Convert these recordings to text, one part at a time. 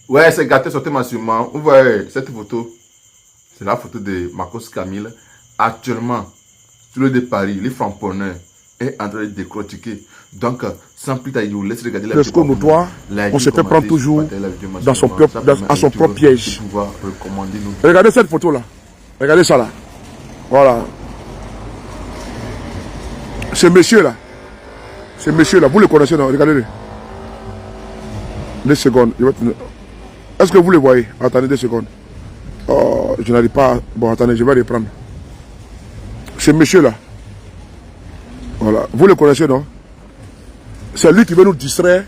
Ouais, c'est gâté sorti massivement. Vous voyez cette photo. C'est la photo de Marcos Camille. Actuellement, sur le de Paris, les framponneurs est en train de décortiquer. Donc, sans plus tarder, je vous laisse regarder la vidéo. Le notoire, on se fait prendre toujours à son propre piège. Regardez cette photo-là. Regardez ça là. Voilà. Ce monsieur-là. Ce monsieur-là, vous le connaissez, non? Regardez-le. 2 secondes. Est-ce que vous le voyez? Attendez 2 secondes. Oh, je n'arrive pas. Bon, attendez, je vais reprendre. Ce monsieur-là. Voilà. Vous le connaissez, non? C'est lui qui veut nous distraire.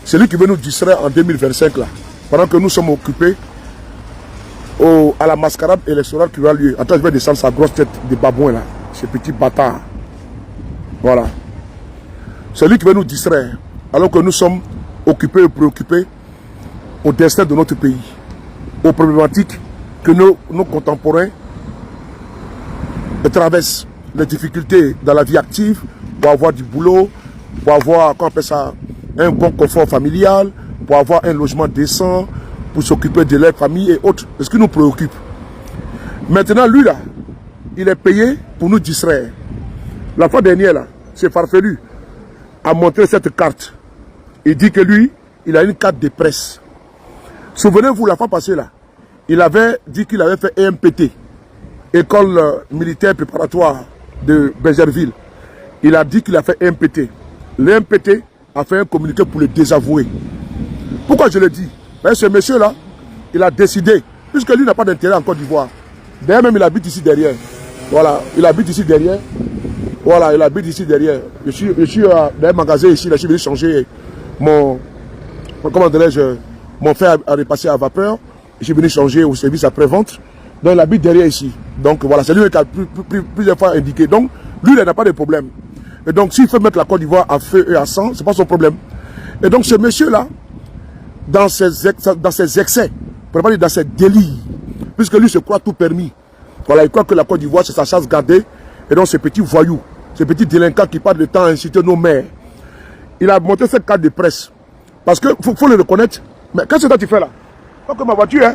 C'est lui qui veut nous distraire en 2025, là. Pendant que nous sommes occupés à la mascarade électorale qui aura lieu. Attends, je vais descendre sa grosse tête de babouin, là. Ce petit bâtard. Voilà. C'est lui qui veut nous distraire. Alors que nous sommes occupés et préoccupés au destin de notre pays. Aux problématiques que nos contemporains traversent. Les difficultés dans la vie active, pour avoir du boulot, pour avoir, comment on appelle ça, un bon confort familial, pour avoir un logement décent, pour s'occuper de leur famille et autres. C'est ce qui nous préoccupe. Maintenant, lui là, il est payé pour nous distraire. La fois dernière là, c'est Farfelu a montré cette carte. Il dit que lui, il a une carte de presse. Souvenez-vous, la fois passée là, il avait dit qu'il avait fait EMPT, École militaire préparatoire de Bézerville. Il a dit qu'il a fait EMPT. L'EMPT a fait un communiqué pour le désavouer. Pourquoi je le dis? Ce monsieur-là, il a décidé, puisque lui n'a pas d'intérêt en Côte d'Ivoire. D'ailleurs, même il habite ici derrière. Voilà, il habite ici derrière. Voilà, il habite ici derrière. Je suis dans un magasin ici, là, je suis venu changer comment dirais-je, mon fer a repassé à vapeur. Je suis venu changer au service après-vente. Donc il habite derrière ici. Donc voilà, c'est lui qui a plusieurs fois indiqué. Donc lui, il n'a pas de problème. Et donc s'il faut mettre la Côte d'Ivoire à feu et à sang, c'est pas son problème. Et donc ce monsieur-là, dans ses excès, pour pas dire dans ses délits, puisque lui se croit tout permis. Voilà, il croit que la Côte d'Ivoire, c'est sa chasse gardée. Et donc ces petits voyous, ces petits délinquants qui passent le temps à inciter nos mères. Il a monté cette carte de presse. Parce que faut le reconnaître. Mais qu'est-ce que tu fais là? Pas que ma voiture, hein?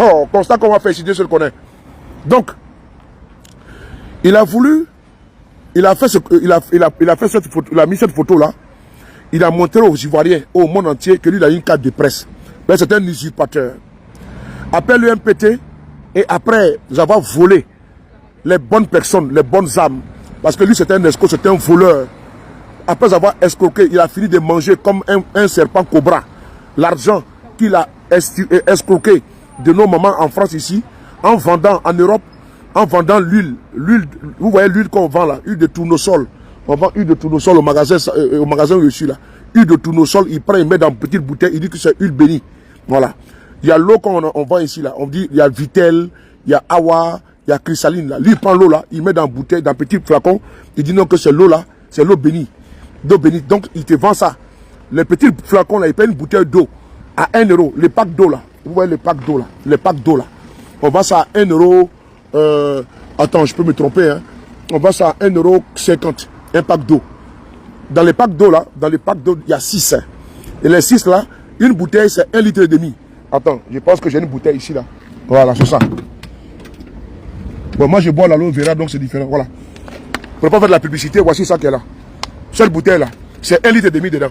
Oh, constat qu'on va faire ici, Dieu se le connaît. Donc, il a voulu, il a fait cette photo, il a mis cette photo là. Il a montré aux Ivoiriens, au monde entier, que lui il a une carte de presse. Mais c'est un usurpateur. Après le MPT, et après avoir volé les bonnes personnes, les bonnes âmes, parce que lui c'était un escroc, c'était un voleur. Après avoir escroqué, il a fini de manger comme un serpent cobra l'argent qu'il a escroqué de nos mamans en France ici, en vendant en Europe, en vendant l'huile. Vous voyez l'huile qu'on vend là, huile de tournesol. On vend huile de tournesol au magasin où je suis là. Huile de tournesol, il prend, il met dans une petite bouteille, il dit que c'est huile bénie. Voilà. Il y a l'eau qu'on vend ici là. On dit il y a Vitel, il y a Awa, il y a Cristalline là. Lui il prend l'eau là, il met dans une bouteille, dans un petit flacon. Il dit non que c'est l'eau là, c'est l'eau bénie. D'eau bénie. Donc il te vend ça. Les petits flacons là, il paye une bouteille d'eau à 1 euro. Les packs d'eau là. Vous voyez les packs d'eau là. Les packs d'eau là. On vend ça à 1 euro. Attends, je peux me tromper. Hein. On vend ça à 1,50 euro. Un pack d'eau. Dans les packs d'eau là, il y a 6. Hein. Et les 6 là, une bouteille c'est 1,5 litre. Attends, je pense que j'ai une bouteille ici là. Voilà, c'est ça. Bon, moi je bois l'aloe vera donc c'est différent. Voilà. Pour ne pas faire de la publicité, voici ça qui est là. Cette bouteille là, c'est 1,5 litre dedans.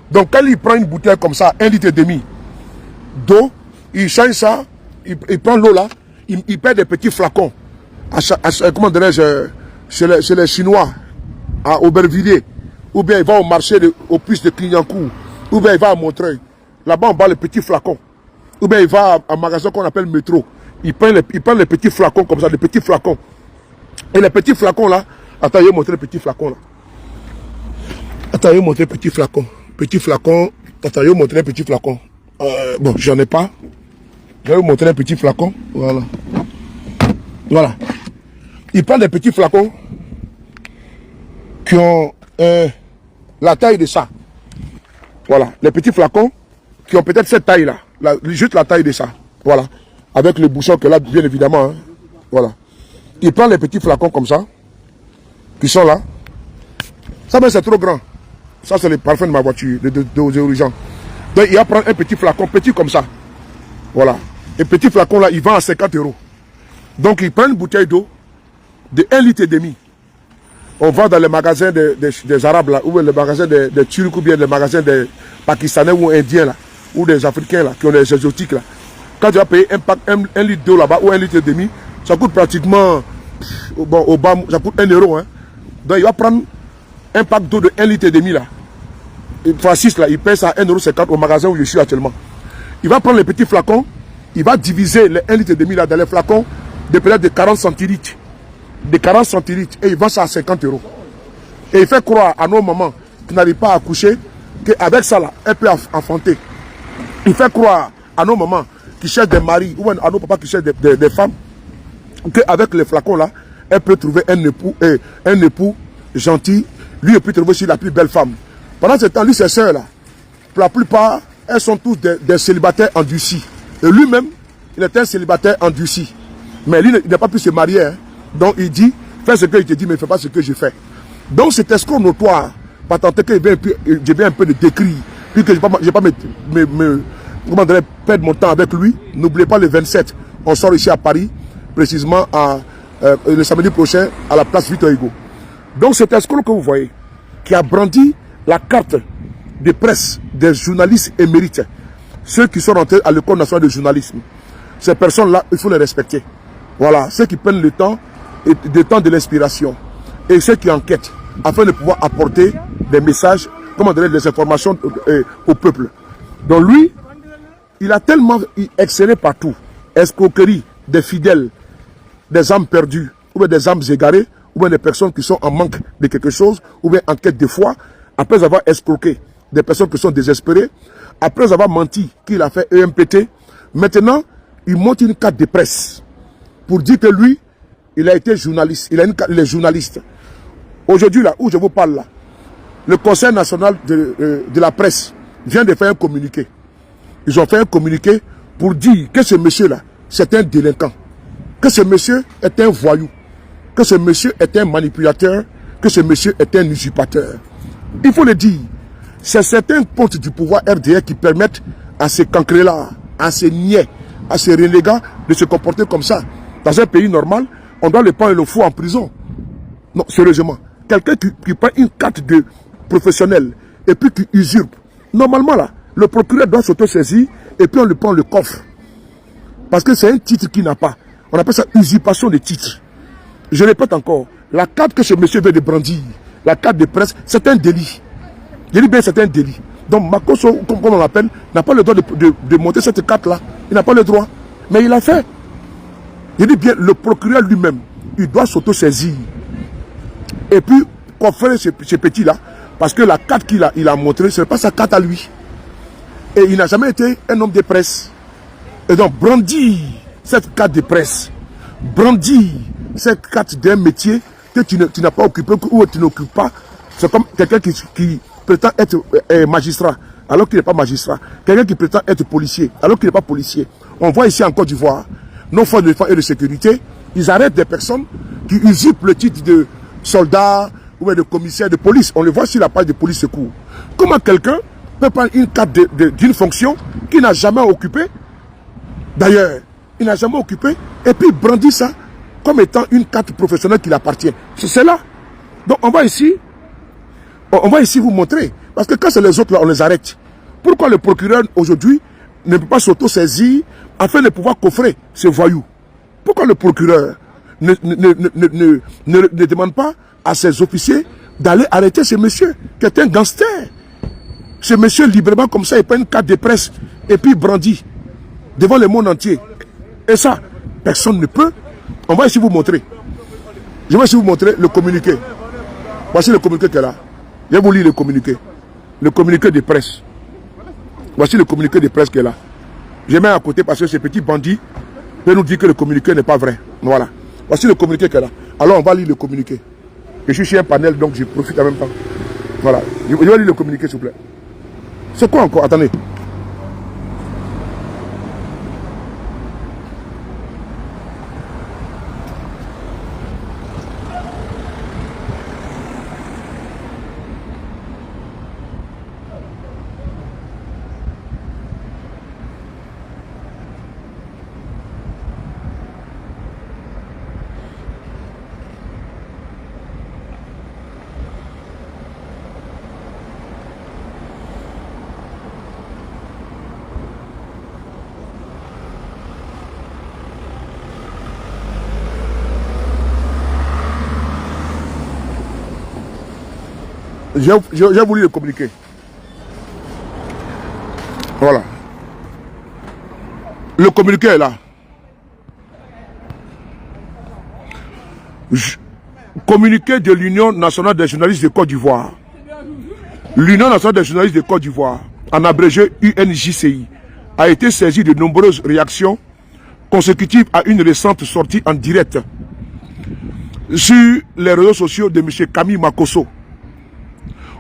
Donc quand il prend une bouteille comme ça, 1,5 litre d'eau, il change ça, il prend l'eau là, il perd des petits flacons. Comment dirais-je, chez les Chinois, à Aubervilliers, ou bien il va au marché, au puce de Clignancourt, ou bien il va à Montreuil. Là-bas on vend les petits flacons. Ou bien il va à un magasin qu'on appelle Métro. Il prend les petits flacons comme ça, les petits flacons. Et les petits flacons là, attends, je vais montrer les petits flacons là. Attends, je vais montrer les petits flacons. Petit flacon. Attends, je vais vous montrer un petit flacon. Bon, j'en ai pas. Je vais vous montrer un petit flacon. Voilà. Voilà. Il prend des petits flacons qui ont la taille de ça. Voilà. Les petits flacons qui ont peut-être cette taille-là. Juste la taille de ça. Voilà. Avec le bouchon que là, bien évidemment. Hein. Voilà. Il prend les petits flacons comme ça. Qui sont là. Ça, mais c'est trop grand. Ça, c'est le parfum de ma voiture, de aux gens. Donc il va prendre un petit flacon, petit comme ça. Voilà. Et petit flacon là, il vend à 50 €. Donc il prend une bouteille d'eau de 1,5 litre. On va dans les magasins des Arabes là, ou les magasins des Turcs, ou bien les magasins des Pakistanais ou Indiens là, ou des Africains là, qui ont des exotiques là. Quand tu vas payer un litre d'eau là-bas, ou 1,5 litre, ça coûte pratiquement, bon, au bas, ça coûte 1 €. Hein. Donc il va prendre un pack d'eau de 1,5 litre là. Francis là, il paye ça à 1,50 € au magasin où je suis actuellement. Il va prendre les petits flacons, il va diviser les 1,5 litre là dans les flacons de peut-être de 40 centilitres. De 40 centilitres et il vend ça à 50 €. Et il fait croire à nos mamans qui n'arrivent pas à accoucher qu'avec ça là, elle peut enfanter. Il fait croire à nos mamans qui cherchent des maris ou à nos papas qui cherchent des femmes qu'avec les flacons là, elle peut trouver un époux gentil. Lui, il peut trouver aussi la plus belle femme. Pendant ce temps, lui, ses sœurs là, pour la plupart, elles sont tous des célibataires endurcis. Et lui-même, il est un célibataire endurci. Mais lui, il n'a pas pu se marier. Hein. Donc il dit, fais ce que je te dis, mais ne fais pas ce que je fais. Donc cet escroc notoire, pas tenter que je viens un peu de décrire, puis que je ne vais pas perdre mon temps avec lui. N'oubliez pas le 27, on sort ici à Paris, précisément le samedi prochain, à la place Victor Hugo. Donc cet escroc que vous voyez, qui a brandi la carte de presse des journalistes émérites, ceux qui sont rentrés à l'école nationale de journalisme, ces personnes-là, il faut les respecter. Voilà, ceux qui prennent le temps de l'inspiration et ceux qui enquêtent afin de pouvoir apporter des messages, comment dire, des informations au peuple. Donc lui, il a tellement excellé partout. Escroquerie des fidèles, des âmes perdues, ou bien des âmes égarées, ou bien des personnes qui sont en manque de quelque chose, ou bien en quête de foi, après avoir escroqué des personnes qui sont désespérées, après avoir menti qu'il a fait EMPT, maintenant, il monte une carte de presse pour dire que lui, il a été journaliste, il est journaliste. Aujourd'hui, là où je vous parle, là, le Conseil national de la presse vient de faire un communiqué. Ils ont fait un communiqué pour dire que ce monsieur-là, c'est un délinquant, que ce monsieur est un voyou, que ce monsieur est un manipulateur, que ce monsieur est un usurpateur. Il faut le dire, c'est certains pontes du pouvoir RDR qui permettent à ces cancrés-là, à ces niais, à ces renégats de se comporter comme ça. Dans un pays normal, on doit le prendre et le foutre en prison. Non, sérieusement. Quelqu'un qui prend une carte de professionnel et puis qui usurpe. Normalement, là, le procureur doit s'auto-saisir et puis on le prend le coffre. Parce que c'est un titre qu'il n'a pas. On appelle ça usurpation de titre. Je répète encore, la carte que ce monsieur veut de brandir, la carte de presse, c'est un délit. Je dis bien c'est un délit. Donc Makosso, comme on l'appelle, n'a pas le droit de monter cette carte-là. Il n'a pas le droit. Mais il a fait. Je dis bien, le procureur lui-même, il doit s'auto-saisir. Et puis, coffrer ce petit-là, parce que la carte qu'il a montrée, ce n'est pas sa carte à lui. Et il n'a jamais été un homme de presse. Et donc, brandir cette carte de presse, brandir cette carte d'un métier que tu n'as pas occupé ou tu n'occupes pas, c'est comme quelqu'un qui prétend être magistrat, alors qu'il n'est pas magistrat. Quelqu'un qui prétend être policier, alors qu'il n'est pas policier. On voit ici en Côte d'Ivoire, nos forces de défense et de sécurité, ils arrêtent des personnes qui usurpent le titre de soldat ou de commissaire de police. On le voit sur la page de police secours. Comment quelqu'un peut prendre une carte d'une fonction qu'il n'a jamais occupée, d'ailleurs, il n'a jamais occupé, et puis brandir ça comme étant une carte professionnelle qui l'appartient. C'est là. Donc on va ici vous montrer. Parce que quand c'est les autres là, on les arrête. Pourquoi le procureur aujourd'hui ne peut pas s'auto-saisir afin de pouvoir coffrer ce voyou? Pourquoi le procureur ne demande pas à ses officiers d'aller arrêter ce monsieur qui est un gangster? Ce monsieur librement comme ça, il prend une carte de presse et puis brandit devant le monde entier. Et ça, personne ne peut. On va ici vous montrer. Je vais ici vous montrer le communiqué. Voici le communiqué qui est là. Je vais vous lire le communiqué. Le communiqué de presse. Voici le communiqué de presse qui est là. Je mets à côté parce que ce petit bandit peut nous dire que le communiqué n'est pas vrai. Voilà. Voici le communiqué qui est là. Alors on va lire le communiqué. Je suis chez un panel, donc je profite en même temps. Voilà. Je vais lire le communiqué, s'il vous plaît. C'est quoi encore? Attendez. J'ai voulu le communiquer. Voilà. Le communiqué est là. Communiqué de l'Union nationale des journalistes de Côte d'Ivoire. L'Union nationale des journalistes de Côte d'Ivoire, en abrégé UNJCI, a été saisie de nombreuses réactions consécutives à une récente sortie en direct sur les réseaux sociaux de M. Camille Makosso,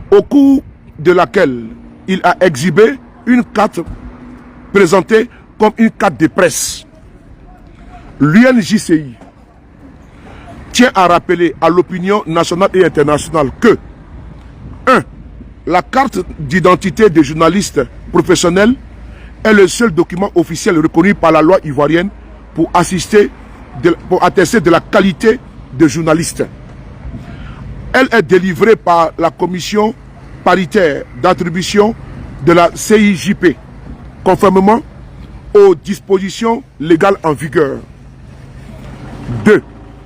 au cours de laquelle il a exhibé une carte présentée comme une carte de presse. L'UNJCI tient à rappeler à l'opinion nationale et internationale que 1. La carte d'identité des journalistes professionnels est le seul document officiel reconnu par la loi ivoirienne pour attester de la qualité de journaliste. Elle est délivrée par la commission paritaire d'attribution de la CIJP, conformément aux dispositions légales en vigueur. 2.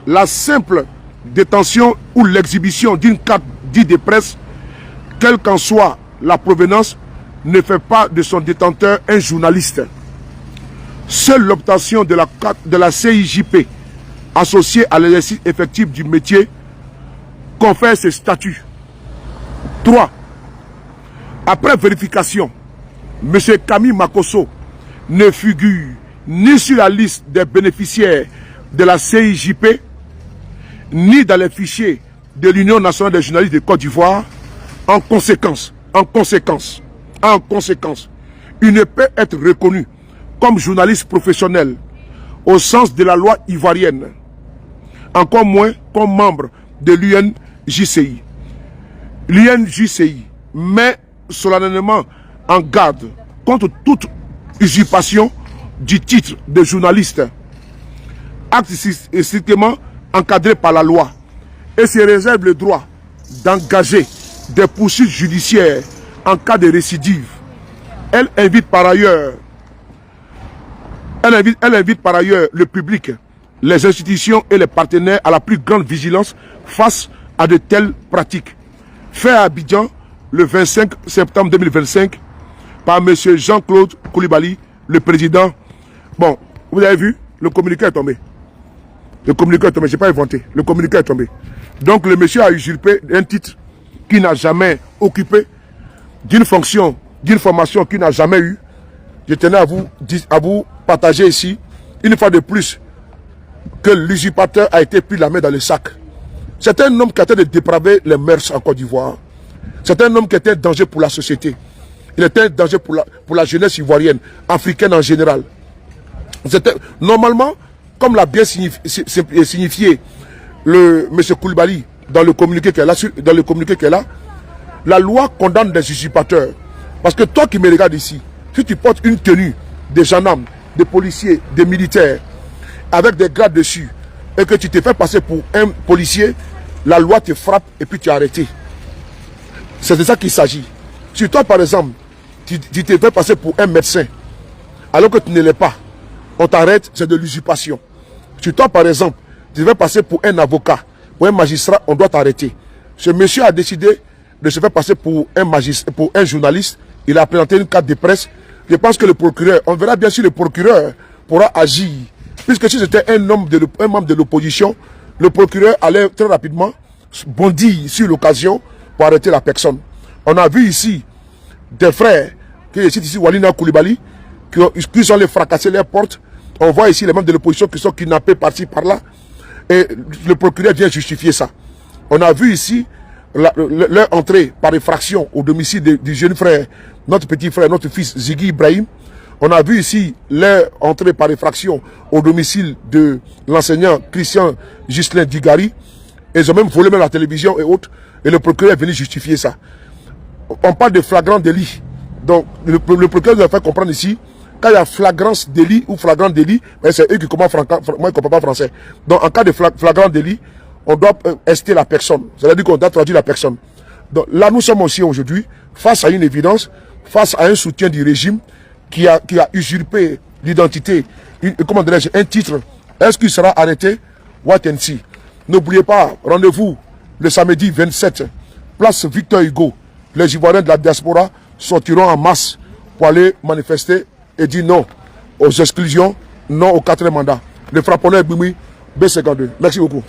La simple détention ou l'exhibition d'une carte dite de presse, quelle qu'en soit la provenance, ne fait pas de son détenteur un journaliste. Seule l'obtention de la carte de la CIJP associée à l'exercice effectif du métier confère ce statut. 3. Après vérification, M. Camille Makosso ne figure ni sur la liste des bénéficiaires de la CIJP, ni dans les fichiers de l'Union nationale des journalistes de Côte d'Ivoire. En conséquence, il ne peut être reconnu comme journaliste professionnel au sens de la loi ivoirienne, encore moins comme membre de l'UNJCI. L'UNJCI met solennellement en garde contre toute usurpation du titre de journaliste, acte strictement encadré par la loi, et se réserve le droit d'engager des poursuites judiciaires en cas de récidive. Elle invite par ailleurs le public, les institutions et les partenaires à la plus grande vigilance face à de telles pratiques. Fait à Abidjan le 25 septembre 2025 par M. Jean-Claude Koulibaly, le président. Bon, vous avez vu, le communiqué est tombé. Le communiqué est tombé, je n'ai pas inventé. Le communiqué est tombé. Donc le monsieur a usurpé un titre qu'il n'a jamais occupé, d'une fonction, d'une formation qu'il n'a jamais eue. Je tenais à vous partager ici, une fois de plus, que l'usurpateur a été pris la main dans le sac. C'est un homme qui a été de dépraver les mœurs en Côte d'Ivoire. C'est un homme qui était un danger pour la société. Il était un danger pour la jeunesse ivoirienne, africaine en général. Normalement, comme l'a bien signifié M. Koulibaly dans le communiqué qu'elle a, la loi condamne des usurpateurs. Parce que toi qui me regardes ici, si tu portes une tenue de gendarmes, de policiers, de militaires, avec des grades dessus, et que tu te fais passer pour un policier, la loi te frappe et puis tu es arrêté. C'est de ça qu'il s'agit. Si toi, par exemple, tu te fais passer pour un médecin, alors que tu ne l'es pas, on t'arrête, c'est de l'usurpation. Si toi, par exemple, tu te fais passer pour un avocat, pour un magistrat, on doit t'arrêter. Ce monsieur a décidé de se faire passer pour un journaliste. Il a présenté une carte de presse. Je pense que le procureur, on verra bien si le procureur pourra agir. Puisque si c'était un membre de l'opposition, le procureur allait très rapidement bondir sur l'occasion pour arrêter la personne. On a vu ici des frères, qui citent ici Walina Koulibaly, qui sont allés fracasser les portes. On voit ici les membres de l'opposition qui sont kidnappés par-ci, par-là. Et le procureur vient justifier ça. On a vu ici leur entrée par effraction au domicile du jeune frère, notre petit frère, notre fils Ziggy Ibrahim. On a vu ici leur entrée par effraction au domicile de l'enseignant Christian Ghislain Digari. Ils ont même volé la télévision et autres. Et le procureur est venu justifier ça. On parle de flagrant délit. Donc le procureur nous a fait comprendre ici, quand il y a flagrance délit ou flagrant délit, c'est eux qui comprennent moi je ne comprends pas français. Donc en cas de flagrant délit, on doit arrêter la personne. C'est-à-dire qu'on doit traduire la personne. Donc là, nous sommes aussi aujourd'hui face à une évidence, face à un soutien du régime qui a usurpé l'identité, un titre. Est-ce qu'il sera arrêté? Wait and see. N'oubliez pas, rendez-vous le samedi 27 place Victor Hugo, les Ivoiriens de la diaspora sortiront en masse pour aller manifester et dire non aux exclusions, non au 4e mandat. Le frapponneur Bimi, B52. Merci beaucoup.